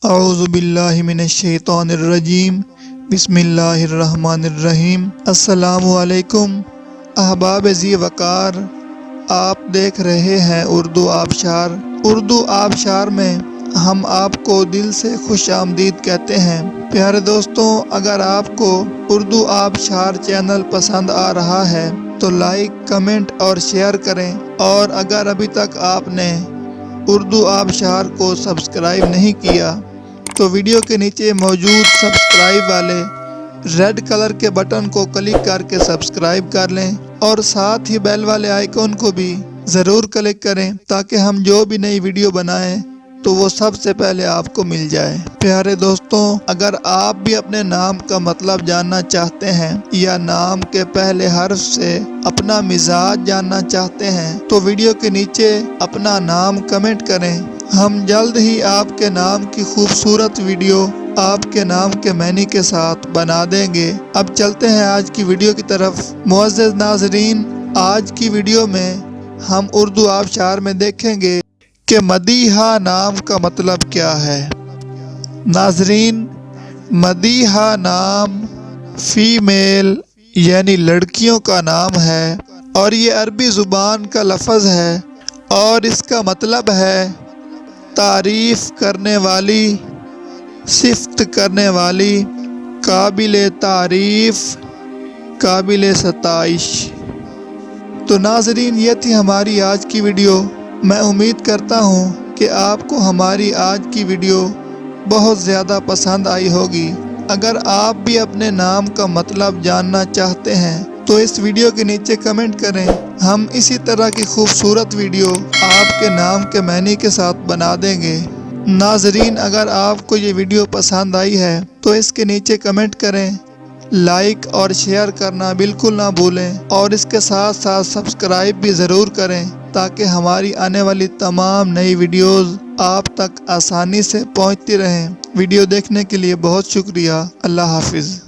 اعوذ باللہ من الشیطان الرجیم، بسم اللہ الرحمن الرحیم۔ السلام علیکم احباب ذی وقار، آپ دیکھ رہے ہیں اردو آبشار۔ اردو آبشار میں ہم آپ کو دل سے خوش آمدید کہتے ہیں۔ پیارے دوستوں، اگر آپ کو اردو آبشار چینل پسند آ رہا ہے تو لائک، کمنٹ اور شیئر کریں، اور اگر ابھی تک آپ نے اردو آبشار کو سبسکرائب نہیں کیا تو ویڈیو کے نیچے موجود سبسکرائب والے ریڈ کلر کے بٹن کو کلک کر کے سبسکرائب کر لیں، اور ساتھ ہی بیل والے آئیکن کو بھی ضرور کلک کریں تاکہ ہم جو بھی نئی ویڈیو بنائیں تو وہ سب سے پہلے آپ کو مل جائے۔ پیارے دوستوں، اگر آپ بھی اپنے نام کا مطلب جاننا چاہتے ہیں یا نام کے پہلے حرف سے اپنا مزاج جاننا چاہتے ہیں تو ویڈیو کے نیچے اپنا نام کمنٹ کریں۔ ہم جلد ہی آپ کے نام کی خوبصورت ویڈیو آپ کے نام کے معنی کے ساتھ بنا دیں گے۔ اب چلتے ہیں آج کی ویڈیو کی طرف۔ معزز ناظرین، آج کی ویڈیو میں ہم اردو آبشار میں دیکھیں گے کہ مدیحہ نام کا مطلب کیا ہے۔ ناظرین، مدیحہ نام فیمیل یعنی لڑکیوں کا نام ہے، اور یہ عربی زبان کا لفظ ہے، اور اس کا مطلب ہے تعریف کرنے والی، صفت کرنے والی، قابل تعریف، قابل ستائش۔ تو ناظرین، یہ تھی ہماری آج کی ویڈیو۔ میں امید کرتا ہوں کہ آپ کو ہماری آج کی ویڈیو بہت زیادہ پسند آئی ہوگی۔ اگر آپ بھی اپنے نام کا مطلب جاننا چاہتے ہیں تو اس ویڈیو کے نیچے کمنٹ کریں۔ ہم اسی طرح کی خوبصورت ویڈیو آپ کے نام کے معنی کے ساتھ بنا دیں گے۔ ناظرین، اگر آپ کو یہ ویڈیو پسند آئی ہے تو اس کے نیچے کمنٹ کریں، لائک اور شیئر کرنا بالکل نہ بھولیں، اور اس کے ساتھ ساتھ سبسکرائب بھی ضرور کریں تاکہ ہماری آنے والی تمام نئی ویڈیوز آپ تک آسانی سے پہنچتی رہیں۔ ویڈیو دیکھنے کے لیے بہت شکریہ۔ اللہ حافظ۔